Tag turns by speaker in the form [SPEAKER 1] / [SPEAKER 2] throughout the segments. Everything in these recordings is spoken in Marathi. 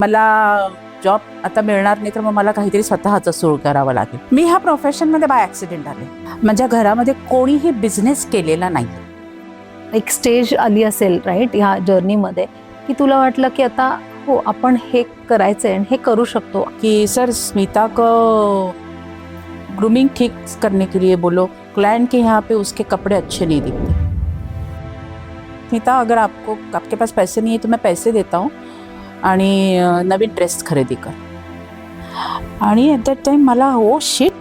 [SPEAKER 1] मला जॉब आता मिळणार नाही तर मग मला काहीतरी स्वतःचं सुरू करावं लागेल. मी ह्या प्रोफेशनमध्ये बाय ॲक्सिडेंट आले. माझ्या घरामध्ये कोणीही बिझनेस केलेला नाही.
[SPEAKER 2] एक स्टेज आली असेल राईट ह्या जर्नीमध्ये की तुला वाटलं की आता हो आपण हे करायचंय आणि हे करू शकतो.
[SPEAKER 1] कि सर स्मिता को ग्रूमिंग ठीक करने के लिए बोलो, क्लाइंट के यहाँ पे उसके कपड़े अच्छे नहीं दिखते. स्मिता अगर आपके पास पैसे नहीं है तो मैं पैसे देता हूँ आणि नवीन ड्रेस खरेदी कर. आणि ॲट दॅट टाइम मला हो शिट,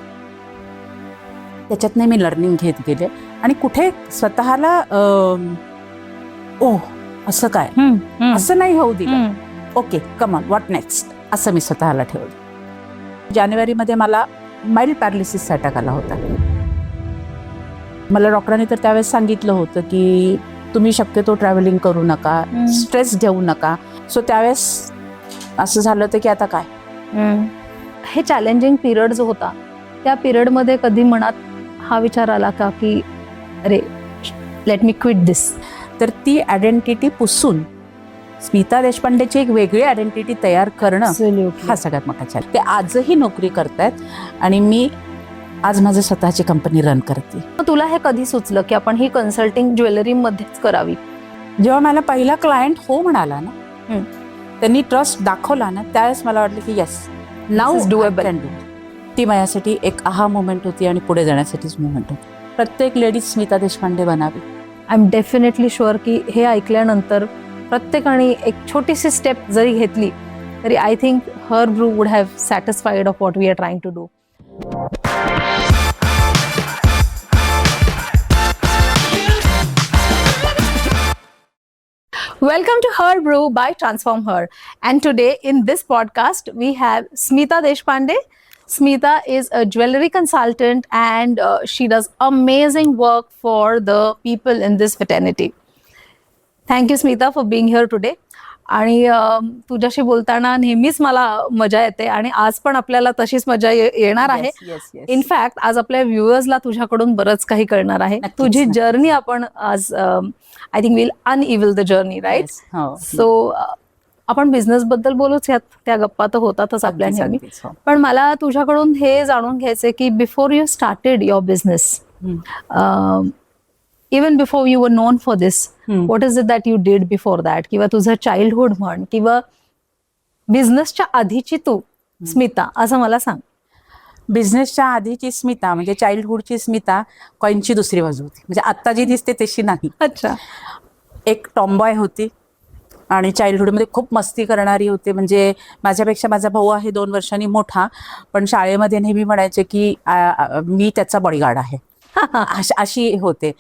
[SPEAKER 1] त्याच्यातनं मी लर्निंग घेत गेले आणि कुठे स्वतःला ओ असं काय असं नाही होऊ दिलं. Okay come on what next असं मी स्वतःला ठेवलं. जानेवारीमध्ये मला माइल्ड पॅरालिसिसचा अटॅक आला होता. मला डॉक्टरांनी तर त्यावेळेस सांगितलं होतं की तुम्ही शक्यतो ट्रॅव्हलिंग करू नका, स्ट्रेस घेऊ नका. सो त्यावेळेस असं झालं होतं की आता काय.
[SPEAKER 2] हे चॅलेंजिंग पिरियड जो होता त्या पिरियडमध्ये कधी मनात हा विचार आला का की अरे लेट मी क्विट दिस?
[SPEAKER 1] तर ती आयडेंटिटी पुसून स्मिता देशपांडेची एक वेगळी आयडेंटिटी तयार करणं हा सगळ्यात मोठा चॅलेंज. ते आजही नोकरी करतायत आणि मी आज माझं स्वतःची कंपनी रन करते.
[SPEAKER 2] तुला हे कधी सुचलं की आपण ही कन्सल्टिंग ज्वेलरी मध्येच करावी?
[SPEAKER 1] जेव्हा मला पहिला क्लायंट हो म्हणाला ना, त्यांनी ट्रस्ट दाखवला ना, त्यावेळेस मला वाटलं की येस नाऊ डूएबल. ती माझ्यासाठी एक आहा मोमेंट होती आणि पुढे जाण्यासाठीच मोमेंट होती. प्रत्येक लेडीज स्मिता देशपांडे बनावी.
[SPEAKER 2] आय एम डेफिनेटली शुअर की हे ऐकल्यानंतर प्रत्येकाने एक छोटीशी स्टेप जरी घेतली तरी I think her brew would have satisfied of what we are trying to do. Welcome to Her Brew by Transform Her. And today in this podcast, we have Smita Deshpande. Smita is a jewelry consultant and she does amazing work for the people in this fraternity. Thank you, Smita, for being here today. आणि तुझ्याशी बोलताना नेहमीच मला मजा येते आणि आज पण आपल्याला तशीच मजा येणार आहे. इनफॅक्ट आज आपल्या व्ह्युअर्सला तुझ्याकडून बरंच काही कळणार आहे. तुझी जर्नी आपण आज I think will unveil the journey right. So आपण बिझनेस बद्दल बोलूच यात, त्या गप्पा तर होतातच आपल्या नेहमी. पण मला तुझ्याकडून हे जाणून घ्यायचंय की before you started your business, even before you were known for this, what is it that you did before that? किंवा तुझं चाइल्डहुड म्हण किंवा बिझनेसच्या आधीची तू स्मिता असं मला सांग.
[SPEAKER 1] बिझनेसच्या आधीची स्मिता म्हणजे चाइल्डहुडची स्मिता कॉईनची दुसरी बाजू होती. म्हणजे आत्ता जी दिसते तशी नाही.
[SPEAKER 2] अच्छा.
[SPEAKER 1] एक टॉम्बॉय होती आणि चाइल्डहुडमध्ये खूप मस्ती करणारी होती. म्हणजे माझ्यापेक्षा माझा भाऊ आहे 2 वर्षांनी मोठा, पण शाळेमध्ये नेहमी म्हणायचे की मी त्याचा बॉडीगार्ड आहे अशी होते.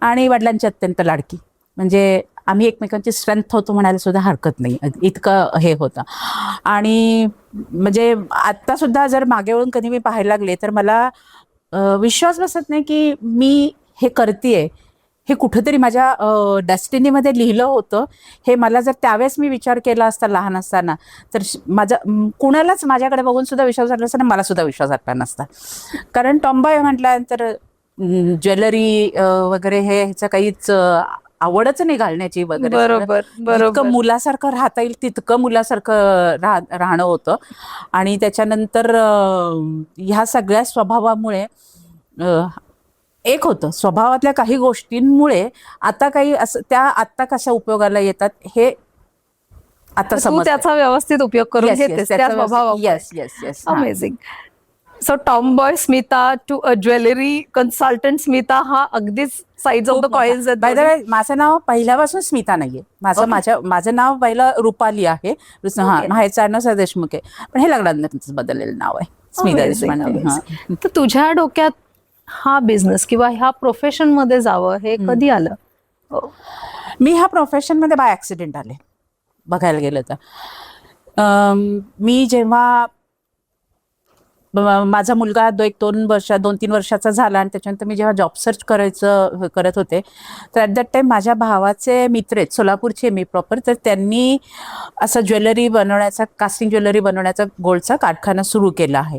[SPEAKER 1] आणि वडिलांची अत्यंत लाडकी. म्हणजे आम्ही एकमेकांची स्ट्रेंथ होतो म्हणायला सुद्धा हरकत नाही, इतकं हे होतं. आणि म्हणजे आत्ता सुद्धा जर मागे वळून कधी मी पाहायला लागले तर मला विश्वास बसत नाही की मी हे करतेय. हे कुठंतरी माझ्या डेस्टिनीमध्ये लिहिलं होतं. हे मला जर त्यावेळेस मी विचार केला असता लहान असताना तर कुणालाच माझ्याकडे बघून सुद्धा विश्वास वाटला असता, मला सुद्धा विश्वास वाटला नसता. कारण टॉम्बॉय म्हटल्यानंतर ज्वेलरी वगैरे हे ह्याचं काहीच आवडच नाही घालण्याची वगैरे.
[SPEAKER 2] बरोबर.
[SPEAKER 1] जितकं मुलासारखं राहता येईल तितकं मुलासारखं राहणं होतं. आणि त्याच्यानंतर ह्या सगळ्या स्वभावामुळे एक होतं, स्वभावातल्या काही गोष्टींमुळे आता काही असं त्या आत्ता कशा उपयोगाला येतात हे आता समजतं.
[SPEAKER 2] त्याचा व्यवस्थित उपयोग करून घेतेस त्या स्वभावामुळे.
[SPEAKER 1] Yes.
[SPEAKER 2] Amazing. So tomboy Smita to a jewellery consultant Smita, हा अगदीच साइड्स ऑफ द कॉइन्स आहेत.
[SPEAKER 1] बाय द वे माझं नाव पहिल्यापासून स्मिता नाहीये. माझं नाव पहिलं रुपाली आहे. माहेरचं आडनाव देशमुख आहे, पण हे लग्नानंतर बदललेलं नाव आहे स्मिता देशपांडे.
[SPEAKER 2] तर तुझ्या डोक्यात हा बिझनेस किंवा ह्या प्रोफेशन मध्ये जावं हे कधी आलं?
[SPEAKER 1] मी ह्या प्रोफेशन मध्ये बाय ॲक्सिडेंट आले बघायला गेलं तर. मी जेव्हा माझा मुलगा 2-3 वर्षाचा झाला आणि त्याच्यानंतर मी जेव्हा जॉब सर्च करत होते तर ॲट दॅट टाइम माझ्या भावाचे मित्र आहेत, सोलापूरचे मी प्रॉपर, तर त्यांनी असं ज्वेलरी बनवण्याचा, कास्टिंग ज्वेलरी बनवण्याचा गोल्डचा कारखाना सुरू केला आहे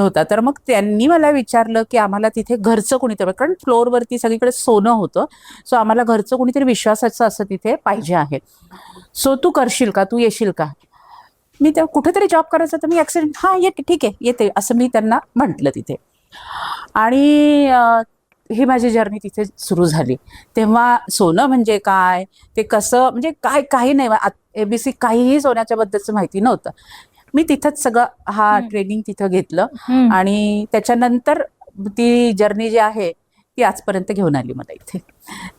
[SPEAKER 1] होता. तर मग त्यांनी मला विचारलं की आम्हाला तिथे घरचं कोणीतरी, कारण फ्लोअरवरती सगळीकडे सोनं होतं, सो आम्हाला घरचं कोणीतरी विश्वासाचं असं तिथे पाहिजे आहे. सो तू करशील का, तू येशील का? मी त्या कुठेतरी जॉब करायचा तर मी ऍक्सिडेंट हा येते ठीक आहे येते असं मी त्यांना म्हटलं तिथे. आणि ही माझी जर्नी तिथे सुरू झाली. तेव्हा सोनं म्हणजे काय, ते कसं म्हणजे काय काही नाही, ABC काहीही सोन्याच्या बद्दलचं माहिती नव्हतं. मी तिथंच सगळं हा ट्रेनिंग तिथं घेतलं आणि त्याच्यानंतर ती जर्नी जी आहे ती आजपर्यंत घेऊन आली मला इथे.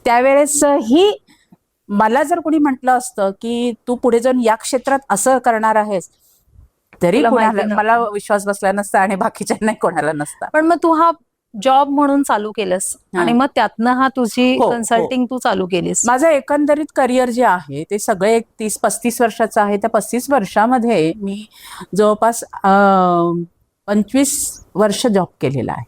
[SPEAKER 1] त्यावेळेस ही मला जर कोणी म्हटलं असतं की तू पुढे जाऊन या क्षेत्रात असं करणार आहेस तरी
[SPEAKER 2] तुला माहिती
[SPEAKER 1] कोणाला
[SPEAKER 2] नव्हतं.
[SPEAKER 1] मला विश्वास बसला नसता आणि बाकीच्या नाही कोणाला नसता.
[SPEAKER 2] पण मग तू हा जॉब म्हणून चालू केलंस
[SPEAKER 1] हा.
[SPEAKER 2] आणि मग त्यातनं हा तुझी
[SPEAKER 1] हो, हो.
[SPEAKER 2] कन्सल्टिंग तू चालू केलीस.
[SPEAKER 1] माझं एकंदरीत करिअर जे आहे ते सगळे 30-35 वर्षाचं आहे. त्या 35 वर्षामध्ये मी जवळपास 25 वर्ष जॉब केलेला आहे.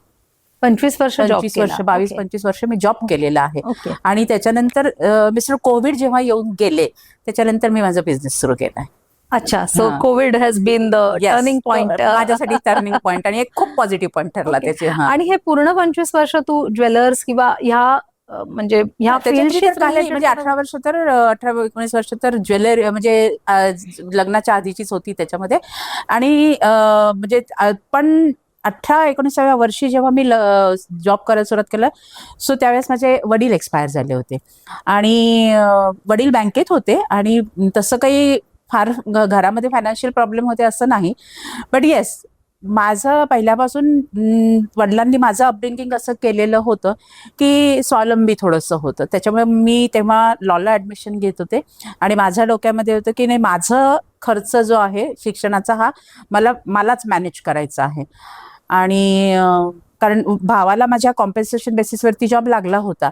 [SPEAKER 2] 25 वर्ष जॉब
[SPEAKER 1] 25 वर्ष 22-25 वर्ष मी जॉब केलेला आहे.
[SPEAKER 2] ओके.
[SPEAKER 1] आणि त्याच्यानंतर मिस्टर कोविड जेव्हा येऊन गेले त्याच्यानंतर मी माझा बिझनेस सुरू केला आहे.
[SPEAKER 2] अच्छा, सो
[SPEAKER 1] हा.
[SPEAKER 2] Covid has been the
[SPEAKER 1] Yes.
[SPEAKER 2] Turning point
[SPEAKER 1] माझ्यासाठी टर्निंग पॉइंट आणि एक खूप पॉझिटिव्ह पॉइंट ठरला त्याचे. हा.
[SPEAKER 2] आणि हे पूर्ण 25 वर्ष तू ज्वेलर्स किंवा ह्या म्हणजे ह्या
[SPEAKER 1] त्याच्यात
[SPEAKER 2] फील्डशी
[SPEAKER 1] तर काही म्हणजे 18 वर्ष तर 18-19 वर्ष तर ज्वेलरी म्हणजे लग्नाच्या आधीचीच होती त्याच्यामध्ये. आणि म्हणजे पण 18-19व्या वर्षी जेव्हा मी जॉब करायला सुरुवात केलं सो त्यावेळेस माझे वडील एक्सपायर झाले होते आणि वडील बँकेत होते आणि तसं काही फार घरामध्ये फायनान्शियल प्रॉब्लेम होते असं नाही. बट येस माझं पहिल्यापासून वडिलांनी माझं अपब्रिंगिंग असं केलेलं होतं की स्वावलंबी थोडंसं होतं. त्याच्यामुळे मी तेव्हा लॉला ॲडमिशन घेत होते आणि माझ्या डोक्यामध्ये होतं की नाही माझं खर्च जो आहे शिक्षणाचा हा मलाच मॅनेज करायचा आहे. आणि कारण भावाला माझ्या कॉम्पेन्सेशन बेसिसवरती जॉब लागला होता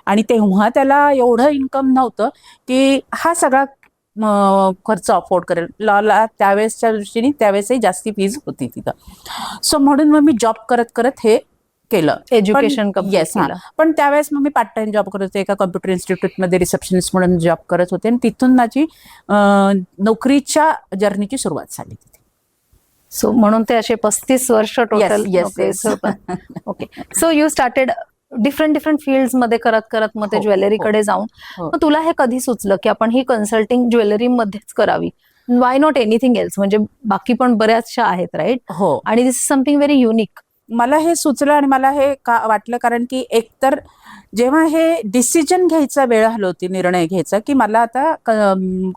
[SPEAKER 1] आणि तेव्हा त्याला एवढं इन्कम नव्हतं की हा सगळा खर्च अफोर्ड करेल. लॉला त्यावेळेसच्या दृष्टीने त्यावेळेसही जास्ती फीज होती तिथं. सो म्हणून मग मी जॉब करत करत हे केलं
[SPEAKER 2] एज्युकेशन
[SPEAKER 1] येस. पण त्यावेळेस मग मी पार्ट टाइम जॉब करत होते एका कॉम्प्युटर इन्स्टिट्यूटमध्ये रिसेप्शनिस्ट म्हणून जॉब करत होते आणि तिथून माझी नोकरीच्या जर्नीची सुरुवात झाली तिथे.
[SPEAKER 2] सो म्हणून ते असे 35 वर्ष total.
[SPEAKER 1] yes.
[SPEAKER 2] Okay. So you started different fields मध्ये करत करत मग ते
[SPEAKER 1] हो,
[SPEAKER 2] ज्वेलरीकडे जाऊन
[SPEAKER 1] हो.
[SPEAKER 2] मग तुला हे कधी सुचलं की आपण ही कन्सल्टिंग ज्वेलरी मध्येच करावी? Why not anything else? म्हणजे बाकी पण बऱ्याचशा आहेत राईट.
[SPEAKER 1] हो.
[SPEAKER 2] आणि दिस इज समथिंग व्हेरी युनिक.
[SPEAKER 1] मला हे सुचलं आणि मला हे वाटलं कारण की एकतर जेव्हा हे डिसिजन घ्यायचा वेळ आली होती निर्णय घ्यायचा की मला आता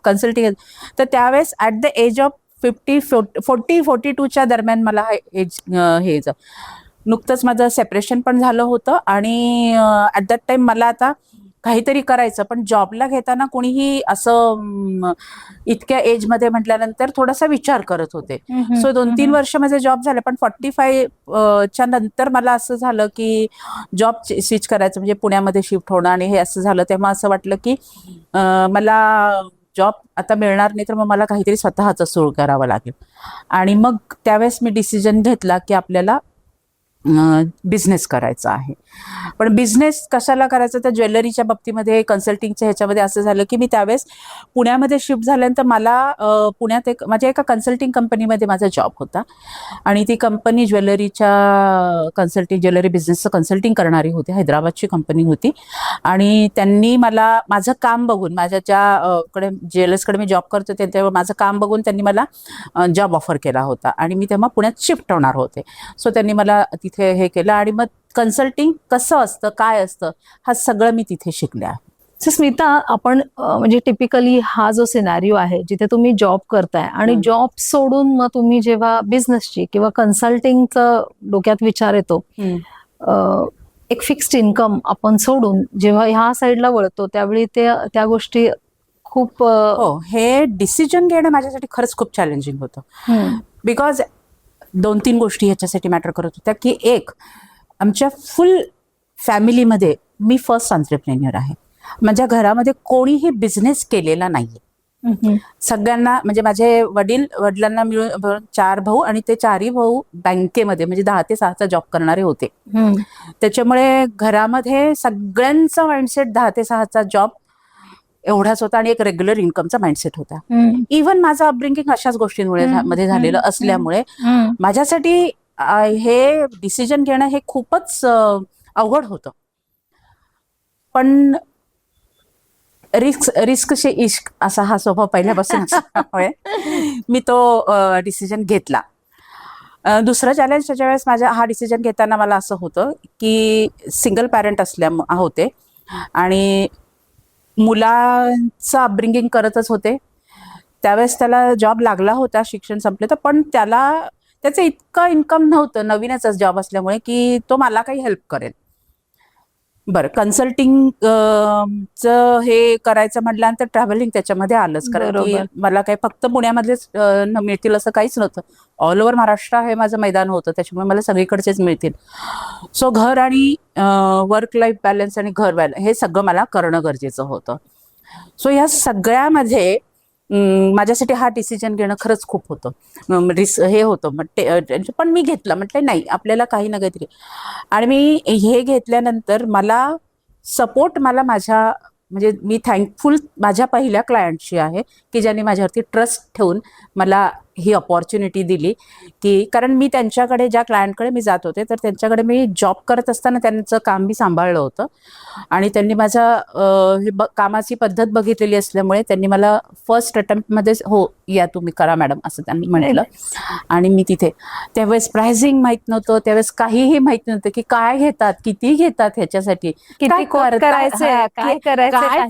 [SPEAKER 1] कन्सल्टिंग तर त्यावेळेस ऍट द एज ऑफ 40-42च्या दरम्यान मला एज हे नुकतंच माझं सेपरेशन पण झालं होतं आणि ॲट दॅट टाइम मला आता काहीतरी करायचं. पण जॉबला घेताना कोणीही असं इतक्या एजमध्ये म्हटल्यानंतर थोडासा विचार करत होते. सो 2-3 वर्ष माझे जॉब झाले पण 45च्या नंतर मला असं झालं की जॉब स्विच करायचं म्हणजे पुण्यामध्ये शिफ्ट होणं आणि हे असं झालं. तेव्हा असं वाटलं की मला जॉब आता मिळणार नाही तर मग मला काहीतरी स्वतःचं सुरू करावं लागेल. आणि मग त्यावेळेस मी डिसिजन घेतला की आपल्याला बिझनेस करायचा आहे. पण बिझनेस कशाला करायचा तर ज्वेलरीच्या बाबतीमध्ये कन्सल्टिंगच्या ह्याच्यामध्ये असं झालं की मी त्यावेळेस पुण्यामध्ये शिफ्ट झाल्यानंतर मला पुण्यात माझ्या एका कन्सल्टिंग कंपनीमध्ये माझा जॉब होता आणि ती कंपनी ज्वेलरी बिझनेसचं कन्सल्टिंग करणारी होती. हैदराबादची कंपनी होती आणि त्यांनी मला माझं काम बघून माझ्या ज्याकडे ज्वेलर्सकडे मी जॉब करतो तेव्हा माझं काम बघून त्यांनी मला जॉब ऑफर केला होता आणि मी तेव्हा पुण्यात शिफ्ट होणार होते. सो त्यांनी मला तिथे हे केलं आणि मग कन्सल्टिंग कसं असतं काय असतं हा सगळं मी तिथे शिकले आहे.
[SPEAKER 2] सो स्मिता, आपण म्हणजे टिपिकली हा जो सिनारिओ आहे जिथे तुम्ही जॉब करताय आणि जॉब सोडून मग तुम्ही जेव्हा बिझनेसची किंवा कन्सल्टिंगचं डोक्यात विचार येतो एक फिक्स्ड इन्कम आपण सोडून जेव्हा ह्या साईडला वळतो त्यावेळी त्या गोष्टी खूप
[SPEAKER 1] हो हे डिसिजन घेणं माझ्यासाठी खरंच खूप चॅलेंजिंग होतं. बिकॉज 2-3 गोष्टी ह्याच्यासाठी मॅटर करत होत्या की एक आमच्या फुल फॅमिलीमध्ये मी फर्स्ट एंटरप्रेन्युअर आहे. माझ्या घरामध्ये कोणीही बिझनेस केलेला नाहीये. सगळ्यांना म्हणजे माझे वडिलांना मिळून 4 भाऊ आणि ते 4ही भाऊ बँकेमध्ये म्हणजे 10 ते 6चा जॉब करणारे होते. त्याच्यामुळे घरामध्ये सगळ्यांचा माइंडसेट 10 ते 6चा जॉब एवढाच होता आणि एक रेग्युलर इन्कमचा माइंडसेट होता. इव्हन माझं अपब्रिंगिंग अशाच गोष्टींमुळे मध्ये झालेलं असल्यामुळे माझ्यासाठी हे डिसिजन घेणं हे खूपच अवघड होतं. पण रिस्कशी इश्क असा हा स्वभाव पहिल्यापासून असल्यामुळे मी तो डिसिजन घेतला. दुसरं चॅलेंज त्याच्या वेळेस माझ्या हा डिसिजन घेताना मला असं होतं की सिंगल पॅरेंट होते आणि मुलांचं अपब्रिंगिंग करतच होते. त्यावेळेस त्याला जॉब लागला होता, शिक्षण संपले तर, पण त्याचं इतकं इन्कम नव्हतं, नवीनच जॉब असल्यामुळे, की तो मला काही हेल्प करेल. बरं, कन्सल्टिंग चं हे करायचं म्हटल्यानंतर ट्रॅव्हलिंग त्याच्यामध्ये आलंच, कारण की मला काही फक्त पुण्यामध्येच मिळतील असं काहीच नव्हतं. ऑल ओव्हर महाराष्ट्र हे माझं मैदान होतं, त्याच्यामुळे मला सगळीकडचेच मिळतील. सो घर आणि वर्क लाईफ बॅलन्स आणि घर बॅलन्स हे सगळं मला करणं गरजेचं होतं. सो या सगळ्यामध्ये माझ्यासाठी हा डिसिजन घेणं खरंच खूप होतं, हे होतं. पण मी घेतलं, म्हटलं नाही, आपल्याला काही ना काहीतरी. आणि मी हे घेतल्यानंतर सपोर्ट माझ्या म्हणजे मी थँकफुल माझ्या पहिल्या क्लायंटशी आहे की ज्यांनी माझ्यावरती ट्रस्ट ठेवून मला ही अपॉर्च्युनिटी दिली. की कारण मी त्यांच्याकडे, ज्या क्लायंटकडे मी जात होते, तर त्यांच्याकडे मी जॉब करत असताना त्यांचं काम मी सांभाळलं होतं आणि त्यांनी कामाची पद्धत बघितलेली असल्यामुळे त्यांनी मला फर्स्ट अटेम्प्टमध्येच हो या तुम्ही करा मॅडम असं त्यांनी म्हटलं. आणि मी तिथे त्यावेळेस प्राइसिंग माहित नव्हतं, त्यावेळेस काहीही माहित नव्हतं की काय घेतात, किती घेतात, ह्याच्यासाठी काय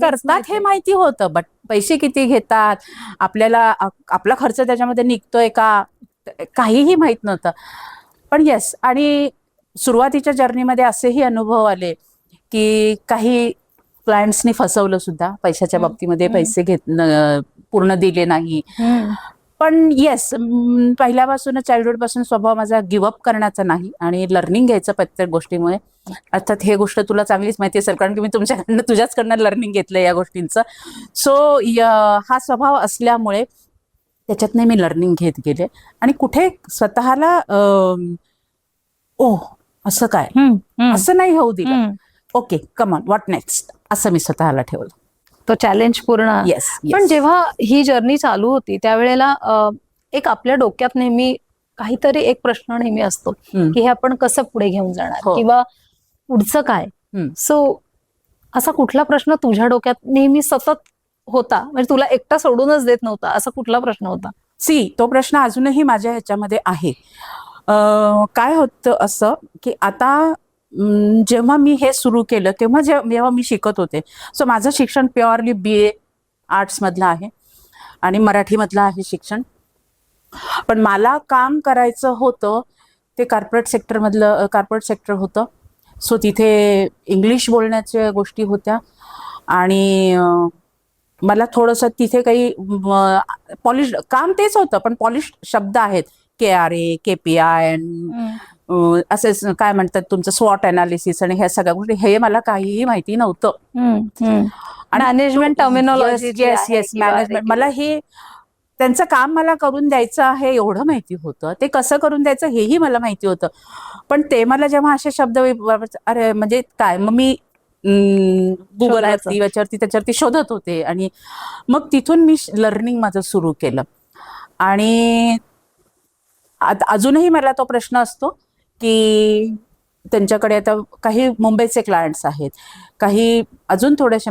[SPEAKER 1] करतात हे माहिती होतं, बट पैसे किती घेतात, आपला खर्च त्याच्यामध्ये निघतोय का, काहीही माहित नव्हतं. पण येस, आणि सुरुवातीच्या जर्नीमध्ये असेही अनुभव आले की काही क्लायंट्सनी फसवलं सुद्धा पैशाच्या बाबतीमध्ये, पैसे पूर्ण दिले नाही. पण येस, पहिल्यापासूनच चाइल्डहुड पासून स्वभाव माझा गिव्हअप करण्याचा नाही आणि लर्निंग घ्यायचं प्रत्येक गोष्टीमुळे. अर्थात हे गोष्ट तुला चांगलीच माहिती आहे सर, कारण की मी तुझ्याचकडनं लर्निंग घेतलं या गोष्टींचं. सो हा स्वभाव असल्यामुळे त्याच्यातनं मी लर्निंग घेत गेले आणि कुठे स्वतःला असं काय, असं नाही होऊ दिलं. Okay, come on, what next, असं मी स्वतःला ठेवलं.
[SPEAKER 2] तो चॅलेंज पूर्ण.
[SPEAKER 1] येस.
[SPEAKER 2] पण जेव्हा ही जर्नी चालू होती त्यावेळेला एक आपल्या डोक्यात नेहमी काहीतरी एक प्रश्न नेहमी असतो की हे आपण कसं पुढे घेऊन जाणार किंवा पुढचं काय. सो असा कुठला प्रश्न तुझ्या डोक्यात नेहमी सतत होता, म्हणजे तुला एकटा सोडूनच देत नव्हता, असा कुठला प्रश्न होता?
[SPEAKER 1] तो प्रश्न अजूनही माझ्या ह्याच्यामध्ये आहे. काय होतं असं की आता जेव्हा मी हे सुरू केलं तेव्हा जेव्हा मी शिकत होते, सो माझं शिक्षण प्युअरली BA आर्ट्समधलं आहे आणि मराठीमधलं आहे शिक्षण. पण मला काम करायचं होतं ते कॉर्पोरेट सेक्टर होतं. सो तिथे इंग्लिश बोलण्याच्या गोष्टी होत्या आणि मला थोडंसं तिथे काही पॉलिश काम तेच होतं, पण पॉलिश शब्द आहेत, KRA, KPI, असेच काय म्हणतात तुमचं स्वॉट अनालिसिस आणि ह्या सगळ्या गोष्टी, हे मला काहीही माहिती नव्हतं.
[SPEAKER 2] Management terminology.
[SPEAKER 1] Yes, management. मला हे त्यांचं काम मला करून द्यायचं आहे एवढं माहिती होतं, ते कसं करून द्यायचं हेही मला माहिती होतं. पण ते मला जेव्हा असे शब्द, अरे म्हणजे काय, मग मी गुगलवरती त्याच्यावरती शोधत होते आणि मग तिथून मी लर्निंग माझं सुरू केलं. आणि अजूनही मला तो प्रश्न असतो की त्यांच्याकडे आता काही मुंबईचे क्लायंट्स आहेत, काही अजून थोडेसे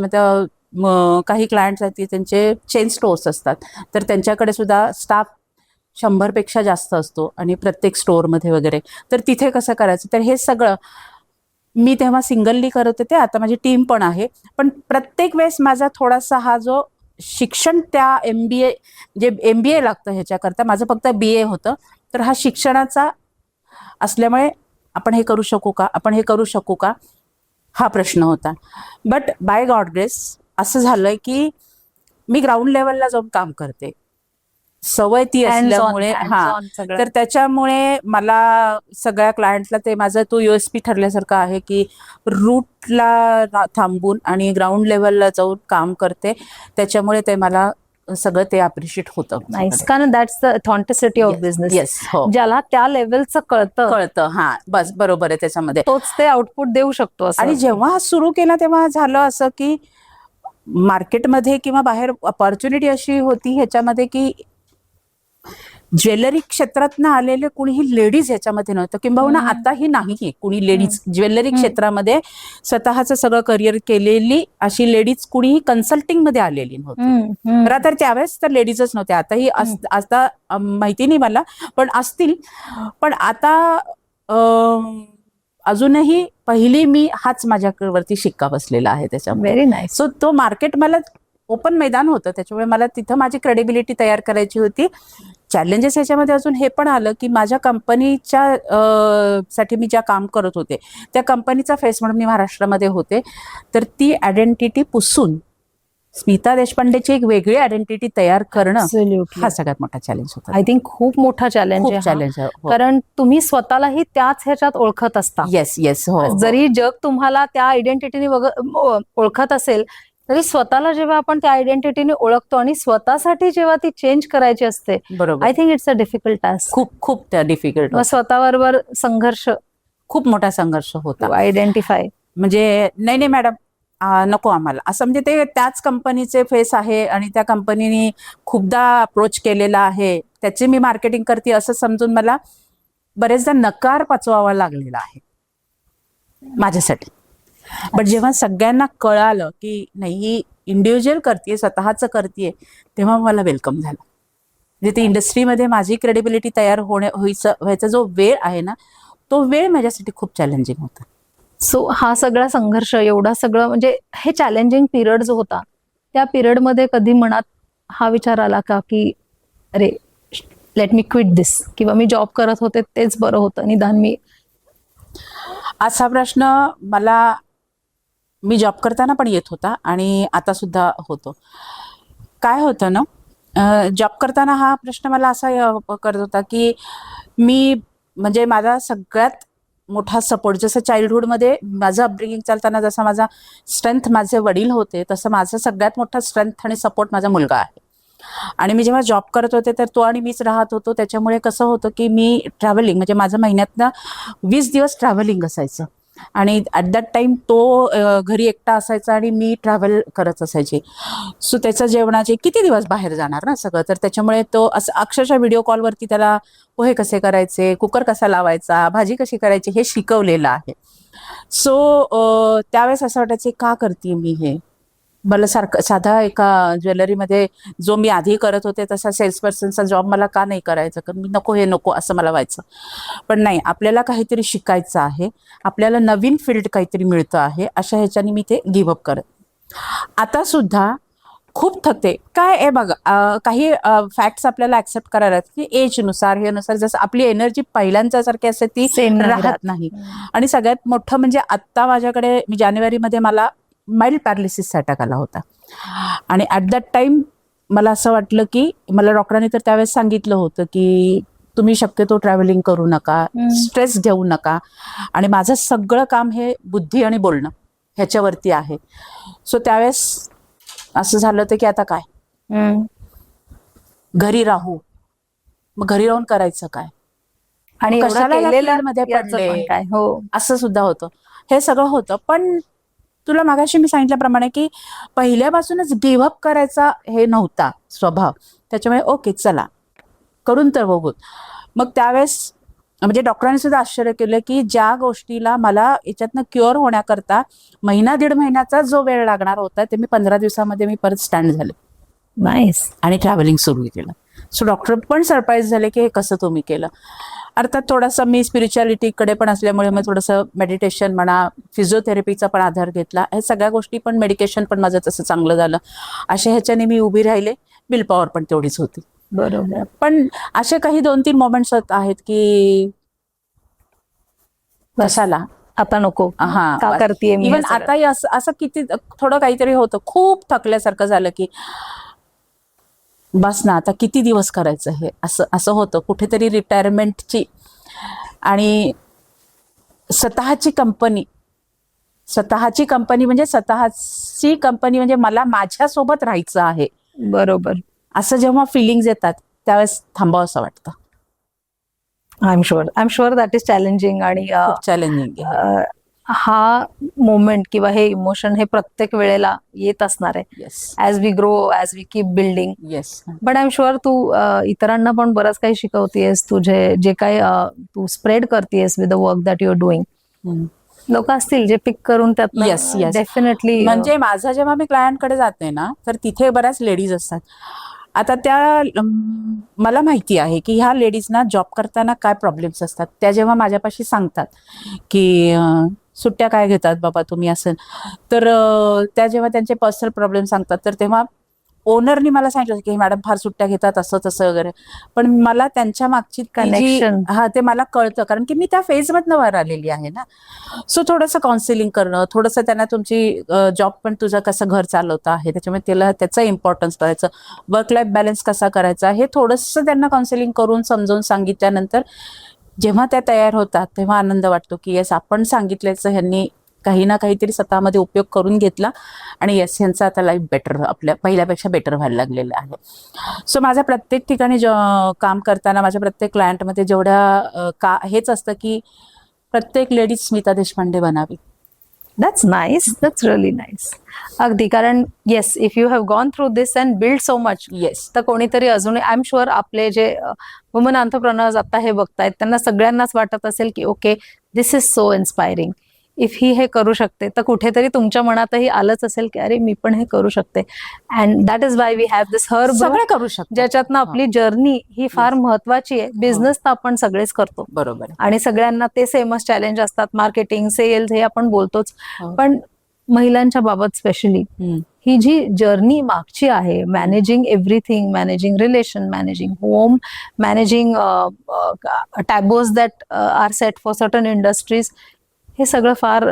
[SPEAKER 1] काही क्लायंट्स आहेत त्यांचे चेन स्टोअर्स असतात, तर त्यांच्याकडे सुद्धा स्टाफ 100पेक्षा जास्त असतो आणि प्रत्येक स्टोअरमध्ये वगैरे, तर तिथे कसं करायचं. तर हे सगळं मी तेव्हा सिंगलली करत होते, आता माझी टीम पण आहे. पण प्रत्येक वेळेस माझा थोडासा हा जो शिक्षण, त्या MBA लागतं ह्याच्याकरता, माझं फक्त BA होतं, तर हा शिक्षणाचा असल्यामुळे आपण हे करू शकू का हा प्रश्न होता. बट बाय गॉड ग्रेस असं झालंय की मी ग्राउंड लेवलला जाऊन काम करते, सवय ती असल्यामुळे. तर त्याच्यामुळे मला सगळ्या क्लायंटला ते माझं तो USP ठरल्यासारखं आहे की रूटला थांबून आणि ग्राउंड लेवलला जाऊन काम करते, त्याच्यामुळे ते मला सगळं ते अप्रिशिएट होतं.
[SPEAKER 2] कारण that's the authenticity of business.
[SPEAKER 1] Yes, हो.
[SPEAKER 2] ज्याला त्या लेवलचं कळतं,
[SPEAKER 1] हा, बस बरोबर आहे, त्याच्यामध्ये
[SPEAKER 2] तोच ते आउटपुट देऊ शकतो.
[SPEAKER 1] आणि जेव्हा सुरू केला तेव्हा झालं असं की मार्केटमध्ये किंवा बाहेर अपॉर्च्युनिटी अशी होती ह्याच्यामध्ये की ज्वेलरी क्षेत्रातनं आलेले कुणीही लेडीज याच्यामध्ये नव्हतं, किंबहुना आताही नाहीये कुणी लेडीज ज्वेलरी क्षेत्रामध्ये स्वतःचं सगळं करिअर केलेली अशी लेडीज कुणीही कन्सल्टिंग मध्ये आलेली नव्हती. बरं, तर त्यावेळेस तर लेडीजच नव्हते. आताही आता माहिती नाही मला, पण असतील. पण आता अजूनही पहिली मी हाच माझ्यावरती शिक्का बसलेला आहे त्याच्यामध्ये.
[SPEAKER 2] Very nice.
[SPEAKER 1] सो तो मार्केट मला ओपन मैदान होतं, त्याच्यामुळे मला तिथं माझी क्रेडिबिलिटी तयार करायची होती. चॅलेंजेस ह्याच्यामध्ये अजून हे पण आलं की माझ्या कंपनीच्या साठी मी ज्या काम करत होते त्या कंपनीचा फेस म्हणून मी महाराष्ट्रामध्ये होते, तर ती आयडेंटिटी पुसून स्मिता देशपांडेची एक वेगळी आयडेंटिटी तयार करणं हा सगळ्यात मोठा चॅलेंज होता.
[SPEAKER 2] आय थिंक खूप मोठा चॅलेंज आहे,
[SPEAKER 1] चॅलेंज.
[SPEAKER 2] कारण तुम्ही स्वतःलाही त्याच ह्याच्यात ओळखत असता.
[SPEAKER 1] येस हो.
[SPEAKER 2] जरी जग तुम्हाला त्या आयडेंटिटीने ओळखत असेल तरी स्वतःला जेव्हा आपण त्या आयडेंटिटीने ओळखतो आणि स्वतःसाठी जेव्हा ती चेंज करायची असते,
[SPEAKER 1] बरोबर,
[SPEAKER 2] I think it's a difficult task.
[SPEAKER 1] खूप डिफिकल्ट.
[SPEAKER 2] स्वतःबरोबर संघर्ष, खूप
[SPEAKER 1] मोठा संघर्ष होता.
[SPEAKER 2] आयडेंटिफाय
[SPEAKER 1] म्हणजे नाही मॅडम नको आम्हाला असं, म्हणजे ते त्याच कंपनीचे फेस आहे आणि त्या कंपनीने खूपदा अप्रोच केलेला आहे, त्याचे मी मार्केटिंग करते असं समजून मला बरेचदा नकार पचवावा लागलेला आहे माझ्यासाठी. पण जेव्हा सगळ्यांना कळालं की नाही ही इंडिव्हिज्युअल करते, स्वतःचं करते, तेव्हा मला वेलकम झालं. म्हणजे ती इंडस्ट्रीमध्ये माझी क्रेडिबिलिटी तयार व्हायचा जो वेळ आहे ना, तो वेळ माझ्यासाठी खूप चॅलेंजिंग होता.
[SPEAKER 2] सो हा सगळा संघर्ष, एवढा सगळं म्हणजे हे चॅलेंजिंग पिरियड जो होता, त्या पिरियडमध्ये कधी मनात हा विचार आला का की अरे लेट मी क्विट दिस, किंवा मी जॉब करत होते तेच बरं होतं, निदान मी.
[SPEAKER 1] असा प्रश्न मी जॉब करताना पण येत होता आणि आता सुद्धा होतो. काय होतं ना, जॉब करताना हा प्रश्न मला असा करत होता की मी म्हणजे माझा सगळ्यात मोठा सपोर्ट, जसं चाइल्डहुडमध्ये माझं अपब्रिंगिंग चालताना जसा माझा स्ट्रेंथ माझे वडील होते, तसं माझं सगळ्यात मोठा स्ट्रेंथ आणि सपोर्ट माझा मुलगा आहे. आणि मी जेव्हा जॉब करत होते तर तो आणि मीच राहत होतो, त्याच्यामुळे कसं होतं की मी ट्रॅव्हलिंग, म्हणजे माझं महिन्यातनं 20 दिवस ट्रॅव्हलिंग असायचं आणि ॲट दॅट टाइम तो घरी एकटा असायचा आणि मी ट्रॅव्हल करत असायची. सो त्याचं जेवणाचे किती दिवस बाहेर जाणार ना सगळं, तर त्याच्यामुळे तो असं अक्षरशः व्हिडिओ कॉलवरती त्याला पोहे कसे करायचे, कुकर कसा लावायचा, भाजी कशी करायची हे शिकवलेलं आहे. सो त्यावेळेस असं वाटायचं का करते मी हे, मला साधा एका ज्वेलरीमध्ये जो मी आधी करत होते तसा सेल्स पर्सनचा जॉब मला का नाही करायचा, कारण मी नको असं मला व्हायचं. पण नाही, आपल्याला काहीतरी शिकायचं आहे, आपल्याला नवीन फील्ड काहीतरी मिळतं आहे, अशा ह्याच्याने मी ते गिव्हअप करत. आता सुद्धा खूप थकते. काय आहे बघा, काही फॅक्ट्स आपल्याला ऍक्सेप्ट करायला की एजनुसार हेनुसार जसं आपली एनर्जी पहिल्यांच्या सारखी असते ती राहत नाही. आणि सगळ्यात मोठं म्हणजे आत्ता माझ्याकडे, मी जानेवारीमध्ये मला माइल्ड पॅरालिसिसचा अटॅक आला होता आणि ॲट दॅट टाइम मला असं वाटलं की मला डॉक्टरांनी तर त्यावेळेस सांगितलं होतं की तुम्ही शक्यतो ट्रॅव्हलिंग करू नका, स्ट्रेस घेऊ नका, आणि माझं सगळं काम हे बुद्धी आणि बोलणं ह्याच्यावरती आहे. सो त्यावेळेस असं झालं होतं की आता काय, घरी राहू, मग घरी राहून करायचं काय,
[SPEAKER 2] आणि
[SPEAKER 1] मध्ये पडले
[SPEAKER 2] काय, हो
[SPEAKER 1] असं सुद्धा होतं. हे सगळं होतं. पण तुला मागाशी मी सांगितल्याप्रमाणे की पहिल्यापासूनच गिव्हअप करायचा हे नव्हता स्वभाव, त्याच्यामुळे ओके चला करून तर बघू. मग त्यावेळेस म्हणजे डॉक्टरांनी सुद्धा आश्चर्य केलं की ज्या गोष्टीला मला याच्यातनं क्युअर होण्याकरता 1.5 महिन्याचा जो वेळ लागणार होता ते मी 15 दिवसामध्ये मी परत स्टँड झाले.
[SPEAKER 2] नाईस.
[SPEAKER 1] आणि ट्रॅव्हलिंग सुरू केलं. सो डॉक्टर पण सरप्राईज झाले की हे कसं तुम्ही केलं. अर्थात थोडासा मी स्पिरिच्युअलिटीकडे पण असल्यामुळे मग थोडंसं मेडिटेशन म्हणा, फिजिओथेरपीचा पण आधार घेतला. हे सगळ्या गोष्टी पण, मेडिकेशन पण माझं तसं चांगलं झालं. अशा ह्याच्याने मी उभी राहिले. विल पॉवर पण तेवढीच होती.
[SPEAKER 2] बरोबर.
[SPEAKER 1] पण असे काही 2-3 मोमेंट्स आहेत की कशाला
[SPEAKER 2] आता नको,
[SPEAKER 1] हा
[SPEAKER 2] का करतेय मी.
[SPEAKER 1] इव्हन आताही असं किती थोडं काहीतरी होतं, खूप थकल्यासारखं झालं की बस ना आता किती दिवस करायचं हे, असं होतं. कुठेतरी रिटायरमेंटची आणि स्वतःची कंपनी म्हणजे मला माझ्यासोबत राहायचं आहे.
[SPEAKER 2] बरोबर.
[SPEAKER 1] असं जेव्हा फिलिंग्स येतात त्यावेळेस थांबावं असं वाटतं.
[SPEAKER 2] I am sure that is challenging आणि
[SPEAKER 1] चॅलेंजिंग.
[SPEAKER 2] हा मोमेंट किंवा हे इमोशन हे प्रत्येक वेळेला येत असणार आहे
[SPEAKER 1] yes
[SPEAKER 2] as we grow, as we keep building.
[SPEAKER 1] Yes.
[SPEAKER 2] But I am sure तू इतरांना पण बरंच काही शिकवतेस. तुझे जे काही तू स्प्रेड करतेस with the work that you are doing. लोक असतील जे पिक करून
[SPEAKER 1] येस
[SPEAKER 2] त्यातनं
[SPEAKER 1] येस.
[SPEAKER 2] डेफिनेटली
[SPEAKER 1] म्हणजे माझं जेव्हा मी क्लायंटकडे जाते ना, तर तिथे बऱ्याच लेडीज असतात. आता त्या मला माहिती आहे की ह्या लेडीजना जॉब करताना काय प्रॉब्लेम्स असतात. त्या जेव्हा माझ्यापाशी सांगतात की सुट्ट्या काय घेतात बाबा तुम्ही असं, तर त्या जेव्हा त्यांचे पर्सनल प्रॉब्लेम सांगतात, तर तेव्हा ओनरनी मला सांगितलं की मॅडम फार सुट्ट्या घेतात असं तसं वगैरे. पण मला त्यांच्या मागची ती जी
[SPEAKER 2] Connection.
[SPEAKER 1] ते मला कळतं, कारण की मी त्या फेजमधनं वर आलेली आहे ना. सो थोडंसं काउन्सिलिंग करणं, थोडंसं त्यांना तुमची जॉब पण तुझं कसं घर चालवतं आहे त्याच्यामुळे त्याला त्याचा इम्पॉर्टन्स करायचं, वर्क लाईफ बॅलन्स कसा करायचा हे थोडंसं त्यांना काउन्सिलिंग करून समजावून सांगितल्यानंतर जेव्हा त्या तयार होतात तेव्हा आनंद वाटतो की येस आपण सांगितल्याचं ह्यांनी काही ना काहीतरी स्वतःमध्ये उपयोग करून घेतला आणि येस ह्यांचं आता लाईफ बेटर, आपल्या पहिल्यापेक्षा बेटर व्हायला लागलेलं आहे. सो माझ्या प्रत्येक ठिकाणी काम करताना माझ्या प्रत्येक क्लायंटमध्ये जेवढ्या हेच असतं की प्रत्येक लेडीज स्मिता देशपांडे बनावी.
[SPEAKER 2] That's nice, that's really nice. अगदी, कारण yes, if you have gone through this and build so much,
[SPEAKER 1] yes
[SPEAKER 2] तर कोणीतरी अजूनही आय एम शुअर आपले जे वुमन एंटरप्रेन्योर्स आता हे बघतायत त्यांना सगळ्यांनाच वाटत असेल की okay, this is so inspiring. If he हे करू शकते तर कुठेतरी तुमच्या मनातही आलंच असेल की अरे मी पण हे करू शकते. And that is why we have this her
[SPEAKER 1] सगळे करू शकतो
[SPEAKER 2] ज्याच्यातनं आपली जर्नी ही फार महत्वाची आहे. बिझनेस तर आपण सगळेच करतो
[SPEAKER 1] बरोबर आहे.
[SPEAKER 2] आणि सगळ्यांना ते सेमच चॅलेंज असतात. मार्केटिंग, सेल्स हे आपण बोलतोच,
[SPEAKER 1] हो.
[SPEAKER 2] पण महिलांच्या बाबत स्पेशली ही जी जर्नी मागची आहे, managing everything, managing relation, managing home, managing taboos that are set for certain industries, हे सगळं फार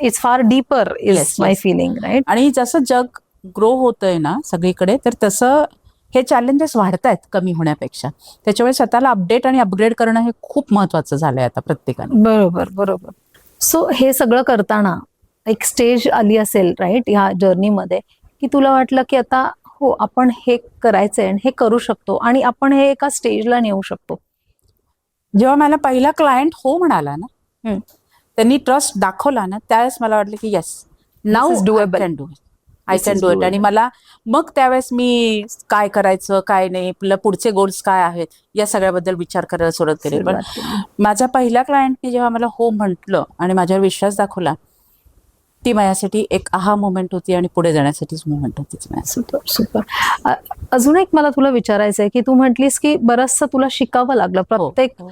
[SPEAKER 2] इट्स फार deeper is
[SPEAKER 1] Yes,
[SPEAKER 2] my
[SPEAKER 1] yes.
[SPEAKER 2] Feeling, right?
[SPEAKER 1] आणि जसं जग ग्रो होतंय ना सगळीकडे, तर तसं हे चॅलेंजेस वाढतायत कमी होण्यापेक्षा. त्याच्यामुळे स्वतःला अपडेट आणि अपग्रेड करणं हे खूप महत्वाचं झालंय आता प्रत्येकाने.
[SPEAKER 2] बरोबर बरोबर. सो हे सगळं करताना एक स्टेज आली असेल, राईट, ह्या जर्नीमध्ये, की तुला वाटलं की आता हो आपण हे करायचंय आणि हे करू शकतो आणि आपण हे एका स्टेजला नेऊ शकतो.
[SPEAKER 1] जेव्हा मला पहिला क्लायंट हो म्हणाला ना, त्यांनी ट्रस्ट दाखवला ना, त्यावेळेस मला वाटलं की yes, now
[SPEAKER 2] is doable.
[SPEAKER 1] Can do it, I
[SPEAKER 2] This
[SPEAKER 1] can
[SPEAKER 2] is
[SPEAKER 1] do it.
[SPEAKER 2] doable.
[SPEAKER 1] आणि मला मग त्यावेळेस मी काय करायचं काय नाही, आपलं पुढचे गोल्स काय आहेत या सगळ्याबद्दल विचार करायला सुरुवात केली. पण
[SPEAKER 2] सुरुवात केली.
[SPEAKER 1] माझ्या पहिल्या क्लायंटने जेव्हा मला हो म्हटलं आणि माझ्यावर विश्वास दाखवला, ती माझ्यासाठी एक आहा मोमेंट होती आणि पुढे जाण्यासाठीच मोमेंट होती माझ्यासाठी.
[SPEAKER 2] Super super. अजून एक मला तुला विचारायचं आहे की तू म्हटलीस की बरंचसं तुला शिकावं लागलं. प्रत्येक
[SPEAKER 1] हो.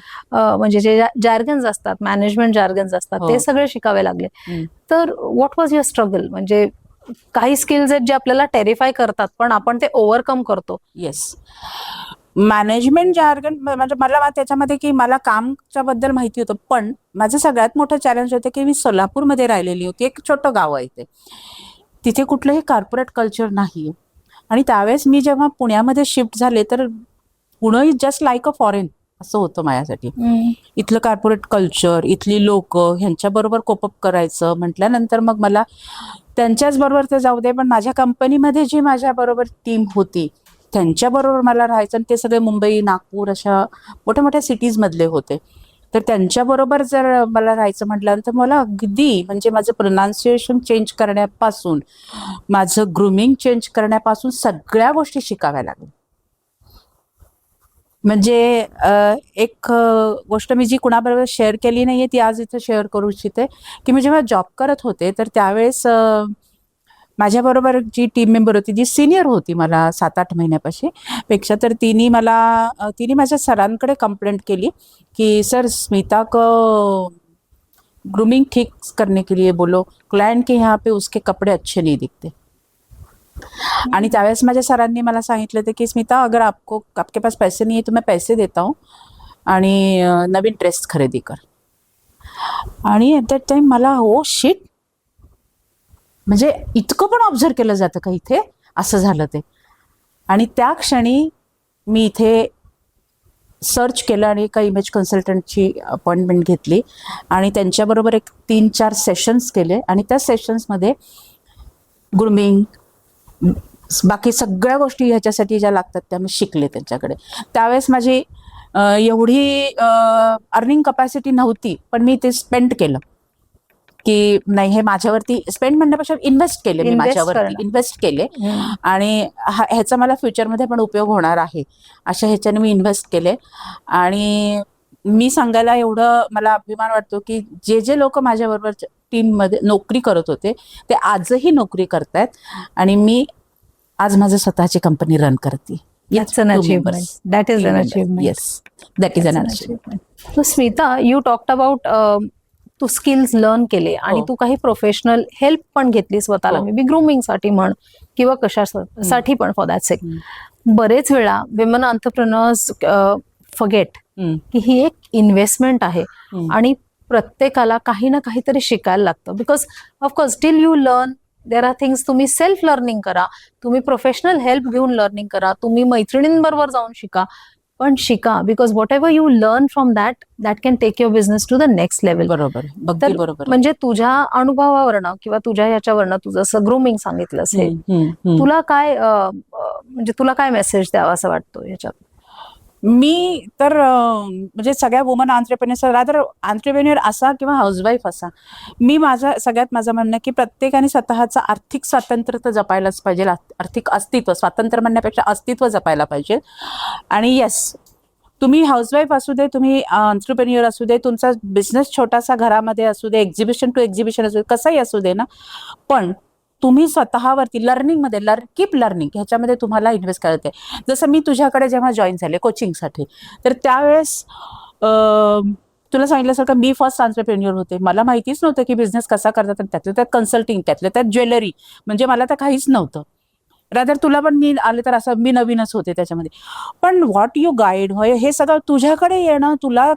[SPEAKER 2] म्हणजे जे जार्गन्स असतात, मॅनेजमेंट जार्गन्स असतात,
[SPEAKER 1] हो.
[SPEAKER 2] ते सगळे शिकावे लागले. तर व्हॉट वॉज युअर स्ट्रगल? म्हणजे काही स्किल्स आहेत जे आपल्याला टेरिफाय करतात पण आपण ते ओव्हरकम करतो.
[SPEAKER 1] येस, मॅनेजमेंट जार्गन म्हणजे मला त्याच्यामध्ये की मला कामच्या बद्दल माहिती होतं, पण माझं सगळ्यात मोठं चॅलेंज होतं की मी सोलापूरमध्ये राहिलेली होती. एक छोटं गाव आहे ते, तिथे कुठलंही कॉर्पोरेट कल्चर नाही. आणि त्यावेळेस मी जेव्हा पुण्यामध्ये शिफ्ट झाले तर Pune is just like a foreign असं होतं माझ्यासाठी. इथलं कॉर्पोरेट कल्चर, इथली लोक, ह्यांच्याबरोबर कोपअप करायचं म्हटल्यानंतर मग मला त्यांच्याच बरोबर ते जाऊ दे, पण माझ्या कंपनीमध्ये जी माझ्या बरोबर टीम होती त्यांच्याबरोबर मला राहायचं. आणि ते सगळे मुंबई, नागपूर अशा मोठ्या मोठ्या सिटीज मधले होते. तर त्यांच्याबरोबर जर मला राहायचं म्हटल्यानंतर मला अगदी म्हणजे माझं प्रोनाऊन्सिएशन चेंज करण्यापासून, माझं ग्रूमिंग चेंज करण्यापासून सगळ्या गोष्टी शिकाव्या लागल्या. म्हणजे एक गोष्ट मी जी कुणाबरोबर शेअर केली नाहीये ती आज इथं शेअर करू इच्छिते, की मी जेव्हा जॉब करत होते तर त्यावेळेस माझ्याबरोबर जी टीम मेंबर होती, जी सिनियर होती मला 7-8 महिन्यापाशी पेक्षा, तर तिने माझ्या सरांकडे कंप्लेंट केली की सर स्मिता को ग्रूमिंग ठीक करने के लिए बोलो, क्लाइंट के यहाँ पे उसके कपड़े अच्छे नहीं दिखते. आणि त्यावेळेस माझ्या सरांनी मला सांगितलं होतं की स्मिता, अगर आपके पास पैसे नहीं है तो मैं पैसे देता हूँ आणि नवीन ड्रेस खरेदी कर. आणि ॲट दॅट टाइम मला हो शिट, म्हणजे इतकं पण ऑब्झर्व केलं जातं का इथे, असं झालं ते. आणि त्या क्षणी मी इथे सर्च केलं आणि एका इमेज कन्सल्टंटची अपॉइंटमेंट घेतली आणि त्यांच्याबरोबर एक 3-4 सेशन्स केले. आणि त्या सेशन्समध्ये ग्रूमिंग, बाकी सगळ्या गोष्टी ह्याच्यासाठी ज्या लागतात त्या मी शिकले त्यांच्याकडे. त्यावेळेस माझी एवढी अर्निंग कपॅसिटी नव्हती, पण मी ते स्पेंड केलं. की नाही हे माझ्यावरती स्पेंड म्हणण्यापेक्षा इन्व्हेस्ट केले, मी
[SPEAKER 2] Invest
[SPEAKER 1] माझ्यावरती
[SPEAKER 2] करणं.
[SPEAKER 1] इन्व्हेस्ट केले आणि ह्याचा मला फ्युचरमध्ये पण उपयोग होणार आहे अशा ह्याच्याने मी इन्व्हेस्ट केले. आणि मी सांगायला एवढं मला अभिमान वाटतो की जे जे लोक माझ्याबरोबर टीममध्ये नोकरी करत होते ते आजही नोकरी करतायत आणि मी आज माझं स्वतःची कंपनी रन करते.
[SPEAKER 2] That's an achievement. That is an achievement.
[SPEAKER 1] Yes, that is
[SPEAKER 2] That's
[SPEAKER 1] an
[SPEAKER 2] an
[SPEAKER 1] achievement.
[SPEAKER 2] So Smita, you talked about तू स्किल्स लर्न केले आणि
[SPEAKER 1] हो.
[SPEAKER 2] तू काही प्रोफेशनल हेल्प पण घेतली स्वतःला,
[SPEAKER 1] हो.
[SPEAKER 2] मे बी ग्रूमिंग साठी म्हण किंवा कशासाठी पण फॉर दॅट सेक.
[SPEAKER 1] हम्म.
[SPEAKER 2] बरेच वेळा विमेन एंटरप्रेन्योर्स फॉरगेट
[SPEAKER 1] हम्म.
[SPEAKER 2] की ही एक इन्व्हेस्टमेंट आहे
[SPEAKER 1] हम्म.
[SPEAKER 2] आणि प्रत्येकाला काही ना काहीतरी शिकायला लागतं. Because of course till you learn there are things. तुम्ही सेल्फ लर्निंग करा, तुम्ही प्रोफेशनल हेल्प घेऊन लर्निंग करा, तुम्ही मैत्रिणींबरोबर जाऊन शिका, पण शिका. Because whatever you learn from that can take your business to the next level.
[SPEAKER 1] बरोबर, अगदी
[SPEAKER 2] तर
[SPEAKER 1] बरोबर.
[SPEAKER 2] म्हणजे तुझ्या अनुभवावरनं किंवा तुझ्या याच्यावरनं तू जसं ग्रूमिंग सांगितलंस हे,
[SPEAKER 1] हम्म.
[SPEAKER 2] तुला काय म्हणजे तुला काय मेसेज द्यावा असं वाटतो याच्यात?
[SPEAKER 1] मी तर म्हणजे सगळ्या वुमन ऑन्ट्रप्रेन्युअर, रादर ऑन्ट्रप्रेन्युअर असा किंवा हाऊसवाईफ असा, मी माझं म्हणणं की प्रत्येकाने स्वतःचं आर्थिक स्वातंत्र्य तर जपायलाच पाहिजे. आर्थिक अस्तित्व, स्वातंत्र्य म्हणण्यापेक्षा अस्तित्व जपायला पाहिजे. आणि येस, तुम्ही हाऊसवाईफ असू दे, तुम्ही ऑन्ट्रप्रेन्युअर असू दे, तुमचा बिझनेस छोटासा घरामध्ये असू दे, एक्झिबिशन टू एक्झिबिशन असू दे, कसंही असू दे ना, पण तुम्ही स्वतःवरती लर्निंगमध्ये कीप लर्निंग ह्याच्यामध्ये तुम्हाला इन्व्हेस्ट करते. जसं मी तुझ्याकडे जेव्हा जॉईन झाले कोचिंगसाठी, तर त्यावेळेस तुला सांगितल्यासारखं मी फर्स्ट ऑन्ट्रप्रेन्युअर होते. मला माहितीच नव्हतं की बिझनेस कसा करतात. त्यातल्या त्यात कन्सल्टिंग, त्यातल्या त्यात ज्वेलरी, म्हणजे मला तर काहीच नव्हतं. रादर तुला पण मी आले तर असं मी नवीनच होते त्याच्यामध्ये. पण व्हॉट यू गाईड हे सगळं तुझ्याकडे येणं, तुला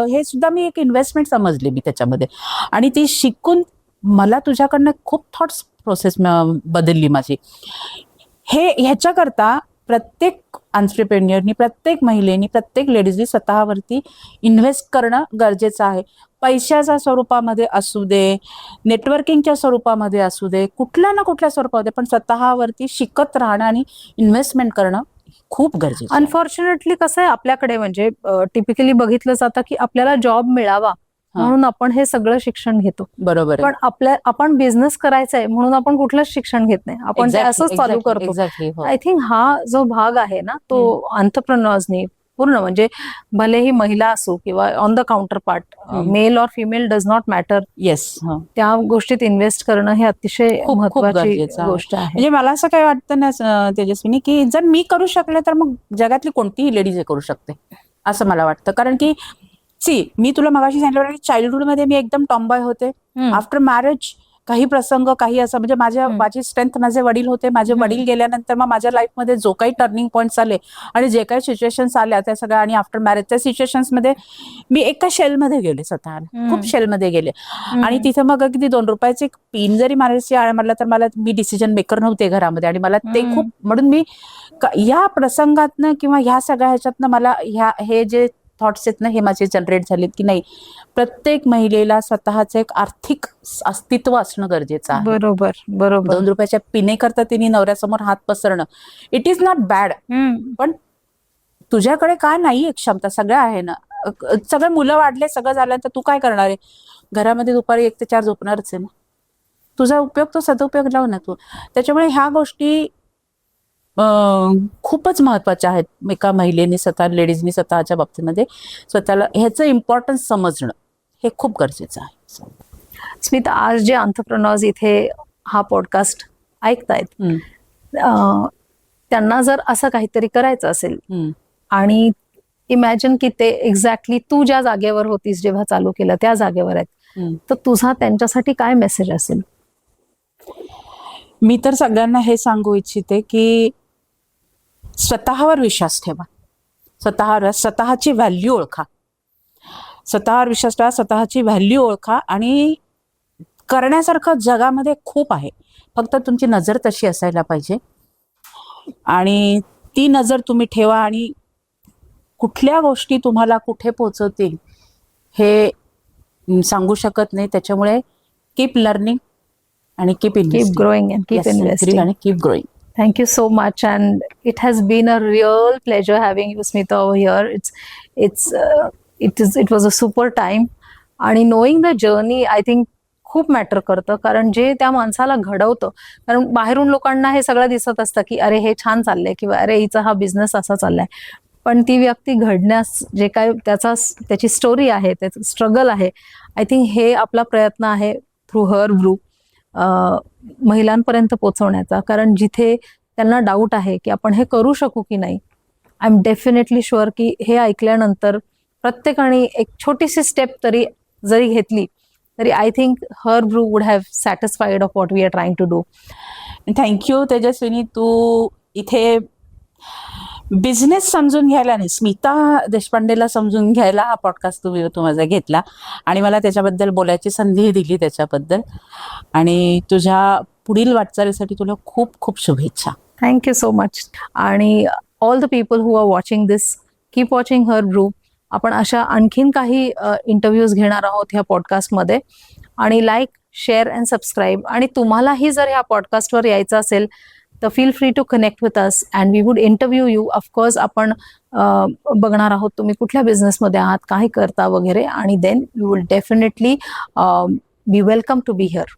[SPEAKER 1] हे सुद्धा मी एक इन्व्हेस्टमेंट समजले मी त्याच्यामध्ये. आणि ती शिकून मला तुझ्याकडनं खूप थॉट्स प्रोसेस बदलली माझी. ह्याच्याकरता प्रत्येक ऑन्ट्रप्रेन्युअरनी, प्रत्येक महिलेनी, प्रत्येक लेडीजनी स्वतःवरती इन्व्हेस्ट करणं गरजेचं आहे. पैशाच्या स्वरूपामध्ये असू दे, नेटवर्किंगच्या स्वरूपामध्ये असू दे, कुठल्या ना कुठल्या स्वरूपामध्ये, पण स्वतःवरती शिकत राहणं आणि इन्व्हेस्टमेंट करणं खूप गरजेचं आहे.
[SPEAKER 2] अनफॉर्च्युनेटली कसं आहे आपल्याकडे, म्हणजे टिपिकली बघितलं जातं की आपल्याला जॉब मिळावा म्हणून आपण हे सगळं शिक्षण घेतो.
[SPEAKER 1] बरोबर.
[SPEAKER 2] पण आपण बिझनेस करायचा आहे म्हणून आपण कुठलंच शिक्षण घेत नाही, आपण ते असंच चालू करतो.
[SPEAKER 1] एक्झॅक्टली.
[SPEAKER 2] आय थिंक हा जो भाग आहे ना तो एंटरप्रेन्योर्सनी पूर्ण, म्हणजे भलेही महिला असो किंवा on the counter part, male और female does not matter,
[SPEAKER 1] yes,
[SPEAKER 2] त्या गोष्टीत इन्व्हेस्ट करणं हे अतिशय
[SPEAKER 1] खूप
[SPEAKER 2] महत्वाची
[SPEAKER 1] गरजेचं आहे.
[SPEAKER 2] गोष्ट आहे.
[SPEAKER 1] म्हणजे मला असं काय वाटतं ना तेजस्विनी, की जर मी करू शकले तर मग जगातली कोणतीही लेडीज हे करू शकते असं मला वाटतं. कारण की मी तुला मगाशी सांगितलं की चाइल्डहुडमध्ये मी एकदम टॉम्बॉय होते. आफ्टर मॅरेज काही प्रसंग, काही असं, म्हणजे माझी स्ट्रेंथ माझे वडील होते. माझे वडील गेल्यानंतर मग माझ्या लाईफमध्ये जो काही टर्निंग पॉईंट्स आले आणि जे काही सिच्युएशन्स आल्या त्या सगळ्या, आणि आफ्टर मॅरेजच्या सिच्युएशन्समध्ये मी एका शेलमध्ये गेले, स्वतःला खूप शेलमध्ये गेले. आणि तिथं मग अगदी 2 रुपयाचे पिन जरी मारायची म्हटलं तर मी डिसिजन मेकर नव्हते घरामध्ये, आणि मला ते खूप, म्हणून मी या प्रसंगातनं किंवा ह्या सगळ्या ह्याच्यातनं मला हे जे थॉट्स आहेत ना, हे माझे जनरेट झालेत की नाही, प्रत्येक महिलेला स्वतःचं एक आर्थिक अस्तित्व असणं गरजेचं आहे.
[SPEAKER 2] बरोबर बरोबर.
[SPEAKER 1] 2 रुपयाच्या पिने करता तिने नवऱ्यासमोर हात पसरणं, इट इज नॉट बॅड. पण तुझ्याकडे काय नाही क्षमता, सगळं आहे ना, सगळे मुलं वाढले, सगळं झालं, तर तू काय करणार आहे घरामध्ये? दुपारी 1 ते 4 झोपणारच आहे ना. तुझा उपयोग तो सदुपयोग लाव ना तू. त्याच्यामुळे ह्या गोष्टी खूपच महत्वाच्या आहेत. एका महिलेने लेडीजनी स्वतःच्या बाबतीमध्ये स्वतःला ह्याचं इम्पॉर्टन्स समजणं हे खूप गरजेचं आहे.
[SPEAKER 2] स्मिता, आज जे एंटरप्रेन्योर्स इथे हा पॉडकास्ट ऐकतायत, त्यांना जर असं काहीतरी करायचं असेल आणि इमॅजिन की ते एक्झॅक्टली तू ज्या जागेवर होतीस जेव्हा चालू केलं त्या जागेवर आहेत, तर तुझा त्यांच्यासाठी काय मेसेज असेल?
[SPEAKER 1] मी तर सगळ्यांना हे सांगू इच्छिते की स्वतःवर विश्वास ठेवा, स्वतःची व्हॅल्यू ओळखा, स्वतःवर विश्वास ठेवा, स्वतःची व्हॅल्यू ओळखा. आणि करण्यासारखं जगामध्ये खूप आहे, फक्त तुमची नजर तशी असायला पाहिजे. आणि ती नजर तुम्ही ठेवा, आणि कुठल्या गोष्टी तुम्हाला कुठे पोहोचवतील हे सांगू शकत नाही. त्याच्यामुळे कीप लर्निंग आणि keep
[SPEAKER 2] growing and keep investing
[SPEAKER 1] आणि keep growing.
[SPEAKER 2] Thank you so much, and it has been a real pleasure having you, Smita, over here. It was a super time, and knowing the journey, I think खूप मॅटर करतं, कारण जे त्या माणसाला घडवतं, कारण बाहेरून लोकांना हे सगळं दिसत असतं की अरे हे छान चाललंय किंवा अरे हिचा हा बिझनेस असा चाललाय, पण ती व्यक्ती घडण्यास जे काय त्याची स्टोरी आहे, त्याचं स्ट्रगल आहे, आय थिंक हे आपला प्रयत्न आहे थ्रू हर ब्रू महिलांपर्यंत पोहोचवण्याचा. कारण जिथे त्यांना डाऊट आहे की आपण हे करू शकू की नाही, आय एम डेफिनेटली शुअर की हे ऐकल्यानंतर प्रत्येकाने एक छोटीशी स्टेप तरी जरी घेतली तरी I think her brew would have satisfied of what we are trying to do.
[SPEAKER 1] Thank you Tejaswini. तू इथे बिझनेस समजून घ्यायला नाही, स्मिता देशपांडेला समजून घ्यायला हा पॉडकास्ट तू माझा घेतला आणि मला त्याच्याबद्दल बोलायची संधी दिली त्याच्याबद्दल. आणि तुझ्या पुढील वाटचालीसाठी तुला खूप खूप शुभेच्छा.
[SPEAKER 2] Thank you so much. आणि all the people who are watching this, keep watching her brew. आपण अशा आणखीन काही इंटरव्ह्यूज घेणार आहोत ह्या पॉडकास्टमध्ये. आणि लाईक, शेअर अँड सबस्क्राईब. आणि तुम्हालाही जर ह्या पॉडकास्टवर यायचं असेल तर feel free to connect with us and we would interview you. Of course आपण बघणार आहोत तुम्ही कुठल्या बिझनेसमध्ये आहात, काय करता वगैरे, आणि then we will definitely be welcome to be here.